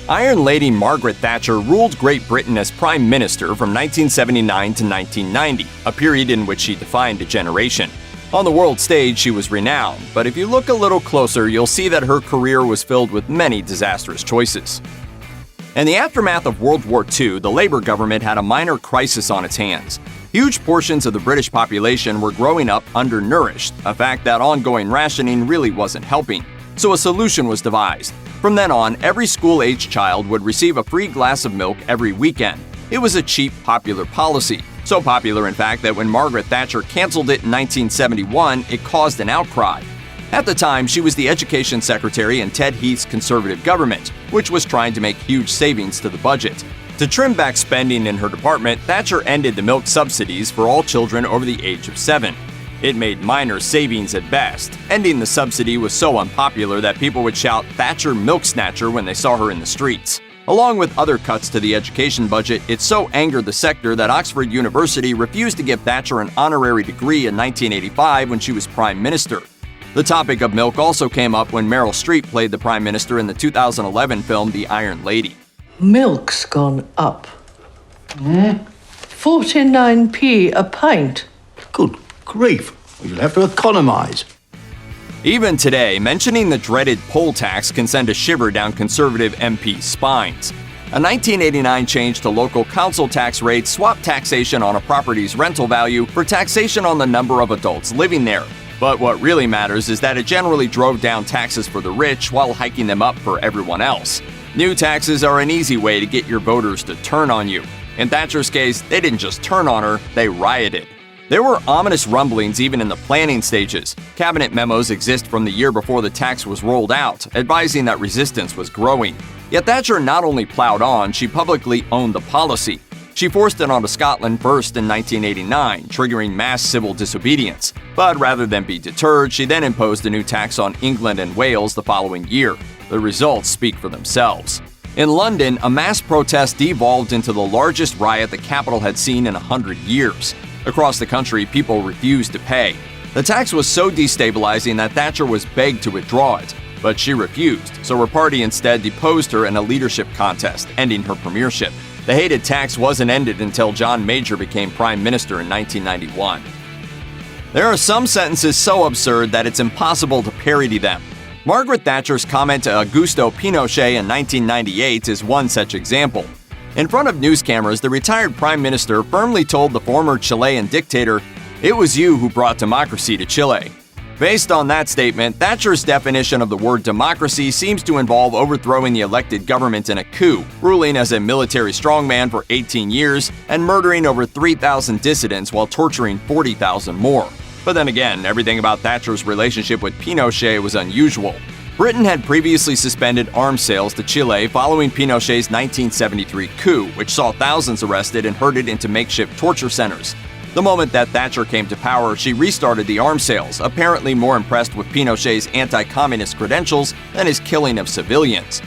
Iron Lady Margaret Thatcher ruled Great Britain as Prime Minister from 1979 to 1990, a period in which she defined a generation. On the world stage, she was renowned, but if you look a little closer, you'll see that her career was filled with many disastrous choices. In the aftermath of World War II, the Labour government had a minor crisis on its hands. Huge portions of the British population were growing up undernourished, a fact that ongoing rationing really wasn't helping. So a solution was devised. From then on, every school-aged child would receive a free glass of milk every weekend. It was a cheap, popular policy. So popular, in fact, that when Margaret Thatcher canceled it in 1971, it caused an outcry. At the time, she was the Education Secretary in Ted Heath's Conservative government, which was trying to make huge savings to the budget. To trim back spending in her department, Thatcher ended the milk subsidies for all children over the age of 7. It made minor savings at best. Ending the subsidy was so unpopular that people would shout "Thatcher milk snatcher" when they saw her in the streets. Along with other cuts to the education budget, it so angered the sector that Oxford University refused to give Thatcher an honorary degree in 1985 when she was Prime Minister. The topic of milk also came up when Meryl Streep played the Prime Minister in the 2011 film The Iron Lady. Milk's gone up. 49p a pint. Good grief. You'll have to economise. Even today, mentioning the dreaded poll tax can send a shiver down Conservative MPs' spines. A 1989 change to local council tax rates swapped taxation on a property's rental value for taxation on the number of adults living there. But what really matters is that it generally drove down taxes for the rich while hiking them up for everyone else. New taxes are an easy way to get your voters to turn on you. In Thatcher's case, they didn't just turn on her, they rioted. There were ominous rumblings even in the planning stages. Cabinet memos exist from the year before the tax was rolled out, advising that resistance was growing. Yet Thatcher not only plowed on, she publicly owned the policy. She forced it onto Scotland first in 1989, triggering mass civil disobedience. But rather than be deterred, she then imposed a new tax on England and Wales the following year. The results speak for themselves. In London, a mass protest devolved into the largest riot the capital had seen in 100 years. Across the country, people refused to pay. The tax was so destabilizing that Thatcher was begged to withdraw it, but she refused, so her party instead deposed her in a leadership contest, ending her premiership. The hated tax wasn't ended until John Major became Prime Minister in 1991. There are some sentences so absurd that it's impossible to parody them. Margaret Thatcher's comment to Augusto Pinochet in 1998 is one such example. In front of news cameras, the retired Prime Minister firmly told the former Chilean dictator, "It was you who brought democracy to Chile." Based on that statement, Thatcher's definition of the word democracy seems to involve overthrowing the elected government in a coup, ruling as a military strongman for 18 years, and murdering over 3,000 dissidents while torturing 40,000 more. But then again, everything about Thatcher's relationship with Pinochet was unusual. Britain had previously suspended arms sales to Chile following Pinochet's 1973 coup, which saw thousands arrested and herded into makeshift torture centers. The moment that Thatcher came to power, she restarted the arms sales, apparently more impressed with Pinochet's anti-communist credentials than his killing of civilians.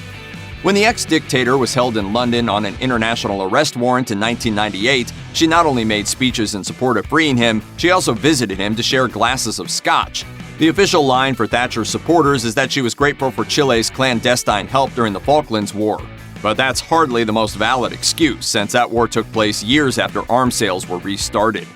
When the ex-dictator was held in London on an international arrest warrant in 1998, she not only made speeches in support of freeing him, she also visited him to share glasses of scotch. The official line for Thatcher's supporters is that she was grateful for Chile's clandestine help during the Falklands War. But that's hardly the most valid excuse, since that war took place years after arms sales were restarted.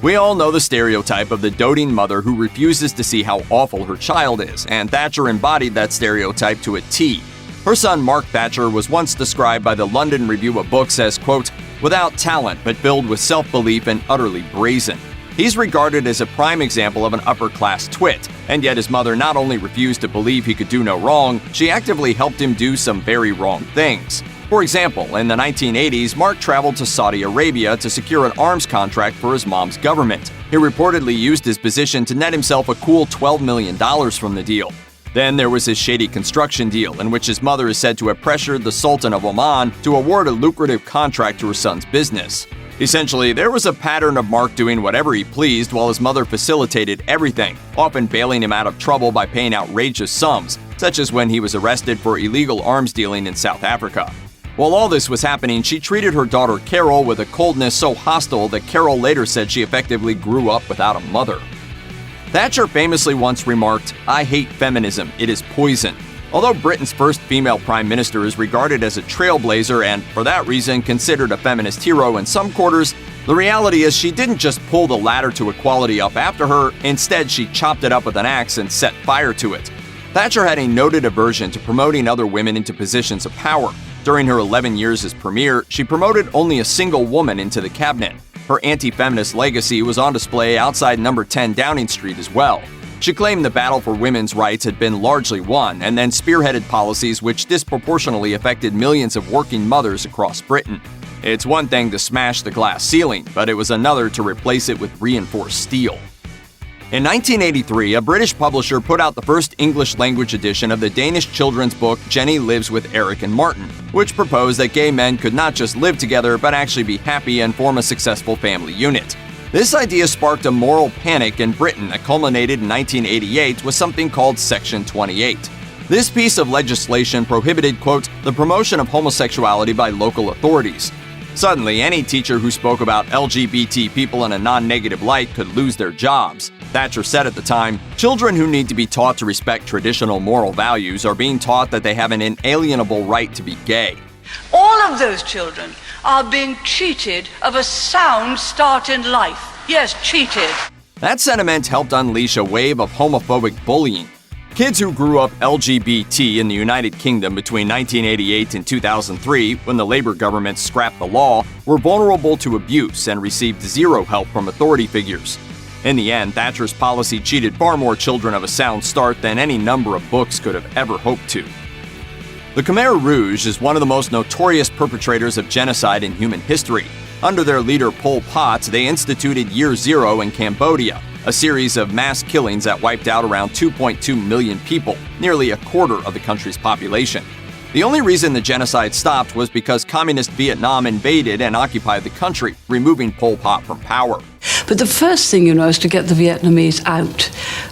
We all know the stereotype of the doting mother who refuses to see how awful her child is, and Thatcher embodied that stereotype to a T. Her son Mark Thatcher was once described by the London Review of Books as, quote, "without talent but filled with self-belief and utterly brazen." He's regarded as a prime example of an upper-class twit, and yet his mother not only refused to believe he could do no wrong, she actively helped him do some very wrong things. For example, in the 1980s, Mark traveled to Saudi Arabia to secure an arms contract for his mom's government. He reportedly used his position to net himself a cool $12 million from the deal. Then there was his shady construction deal, in which his mother is said to have pressured the Sultan of Oman to award a lucrative contract to her son's business. Essentially, there was a pattern of Mark doing whatever he pleased while his mother facilitated everything, often bailing him out of trouble by paying outrageous sums, such as when he was arrested for illegal arms dealing in South Africa. While all this was happening, she treated her daughter Carol with a coldness so hostile that Carol later said she effectively grew up without a mother. Thatcher famously once remarked, "I hate feminism, it is poison." Although Britain's first female prime minister is regarded as a trailblazer and, for that reason, considered a feminist hero in some quarters, the reality is she didn't just pull the ladder to equality up after her, instead she chopped it up with an axe and set fire to it. Thatcher had a noted aversion to promoting other women into positions of power. During her 11 years as premier, she promoted only a single woman into the cabinet. Her anti-feminist legacy was on display outside No. 10 Downing Street as well. She claimed the battle for women's rights had been largely won, and then spearheaded policies which disproportionately affected millions of working mothers across Britain. It's one thing to smash the glass ceiling, but it was another to replace it with reinforced steel. In 1983, a British publisher put out the first English-language edition of the Danish children's book Jenny Lives with Eric and Martin, which proposed that gay men could not just live together but actually be happy and form a successful family unit. This idea sparked a moral panic in Britain that culminated in 1988 with something called Section 28. This piece of legislation prohibited, quote, the promotion of homosexuality by local authorities. Suddenly, any teacher who spoke about LGBT people in a non-negative light could lose their jobs. Thatcher said at the time, children who need to be taught to respect traditional moral values are being taught that they have an inalienable right to be gay. All of those children are being cheated of a sound start in life. Yes, cheated. That sentiment helped unleash a wave of homophobic bullying. Kids who grew up LGBT in the United Kingdom between 1988 and 2003, when the Labour government scrapped the law, were vulnerable to abuse and received zero help from authority figures. In the end, Thatcher's policy cheated far more children of a sound start than any number of books could have ever hoped to. The Khmer Rouge is one of the most notorious perpetrators of genocide in human history. Under their leader Pol Pot, they instituted Year Zero in Cambodia, a series of mass killings that wiped out around 2.2 million people, nearly a quarter of the country's population. The only reason the genocide stopped was because communist Vietnam invaded and occupied the country, removing Pol Pot from power. But the first thing, is to get the Vietnamese out.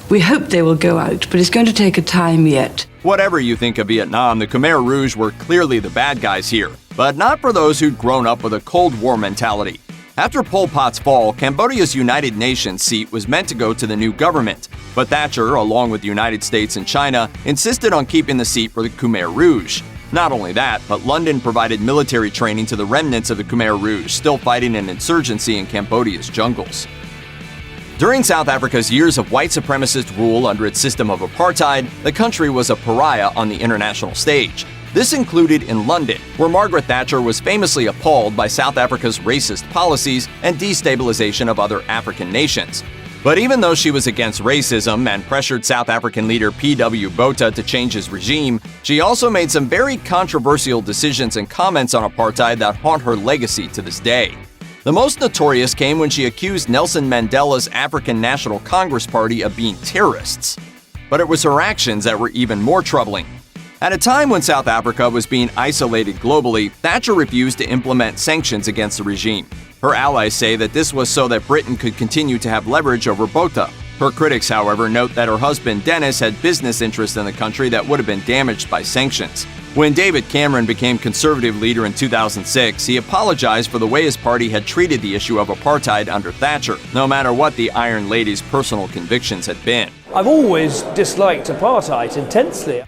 We hope they will go out, but it's going to take a time yet. Whatever you think of Vietnam, the Khmer Rouge were clearly the bad guys here, but not for those who'd grown up with a Cold War mentality. After Pol Pot's fall, Cambodia's United Nations seat was meant to go to the new government, but Thatcher, along with the United States and China, insisted on keeping the seat for the Khmer Rouge. Not only that, but London provided military training to the remnants of the Khmer Rouge still fighting an insurgency in Cambodia's jungles. During South Africa's years of white supremacist rule under its system of apartheid, the country was a pariah on the international stage. This included in London, where Margaret Thatcher was famously appalled by South Africa's racist policies and destabilization of other African nations. But even though she was against racism and pressured South African leader P.W. Botha to change his regime, she also made some very controversial decisions and comments on apartheid that haunt her legacy to this day. The most notorious came when she accused Nelson Mandela's African National Congress Party of being terrorists. But it was her actions that were even more troubling. At a time when South Africa was being isolated globally, Thatcher refused to implement sanctions against the regime. Her allies say that this was so that Britain could continue to have leverage over Botha. Her critics, however, note that her husband Dennis had business interests in the country that would have been damaged by sanctions. When David Cameron became Conservative leader in 2006, he apologized for the way his party had treated the issue of apartheid under Thatcher, no matter what the Iron Lady's personal convictions had been. I've always disliked apartheid intensely.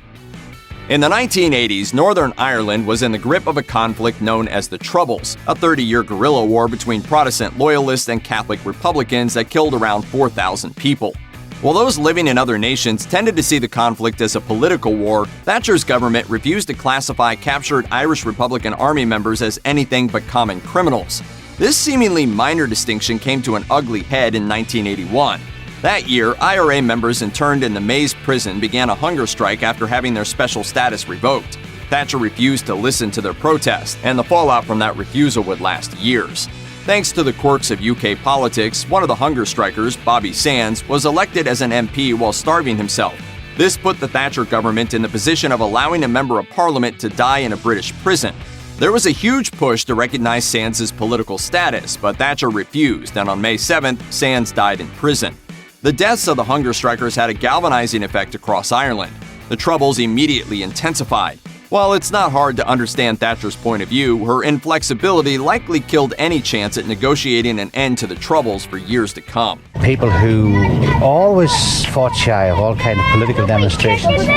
In the 1980s, Northern Ireland was in the grip of a conflict known as the Troubles, a 30-year guerrilla war between Protestant loyalists and Catholic Republicans that killed around 4,000 people. While those living in other nations tended to see the conflict as a political war, Thatcher's government refused to classify captured Irish Republican Army members as anything but common criminals. This seemingly minor distinction came to an ugly head in 1981. That year, IRA members interned in the Maze prison began a hunger strike after having their special status revoked. Thatcher refused to listen to their protest, and the fallout from that refusal would last years. Thanks to the quirks of UK politics, one of the hunger strikers, Bobby Sands, was elected as an MP while starving himself. This put the Thatcher government in the position of allowing a member of parliament to die in a British prison. There was a huge push to recognize Sands' political status, but Thatcher refused, and on May 7th, Sands died in prison. The deaths of the hunger strikers had a galvanizing effect across Ireland. The Troubles immediately intensified. While it's not hard to understand Thatcher's point of view, her inflexibility likely killed any chance at negotiating an end to the Troubles for years to come. people who always fought shy of all kind of political demonstrations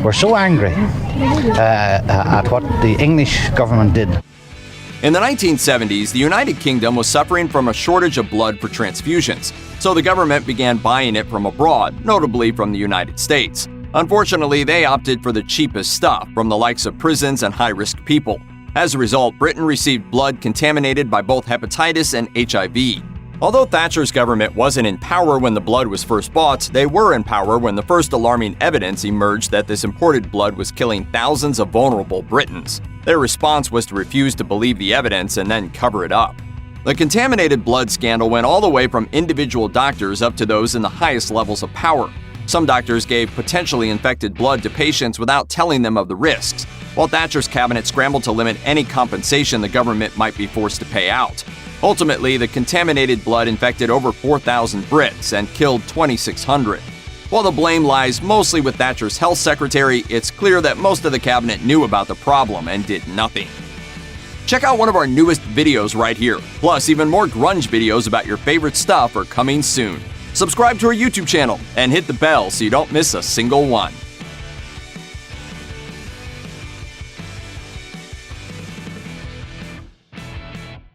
were so angry at what the English government did. In the 1970s, the United Kingdom was suffering from a shortage of blood for transfusions, so the government began buying it from abroad, notably from the United States. Unfortunately, they opted for the cheapest stuff from the likes of prisons and high-risk people. As a result, Britain received blood contaminated by both hepatitis and HIV. Although Thatcher's government wasn't in power when the blood was first bought, they were in power when the first alarming evidence emerged that this imported blood was killing thousands of vulnerable Britons. Their response was to refuse to believe the evidence and then cover it up. The contaminated blood scandal went all the way from individual doctors up to those in the highest levels of power. Some doctors gave potentially infected blood to patients without telling them of the risks, while Thatcher's cabinet scrambled to limit any compensation the government might be forced to pay out. Ultimately, the contaminated blood infected over 4,000 Brits and killed 2,600. While the blame lies mostly with Thatcher's health secretary, it's clear that most of the cabinet knew about the problem and did nothing. Check out one of our newest videos right here. Plus, even more grunge videos about your favorite stuff are coming soon. Subscribe to our YouTube channel and hit the bell so you don't miss a single one.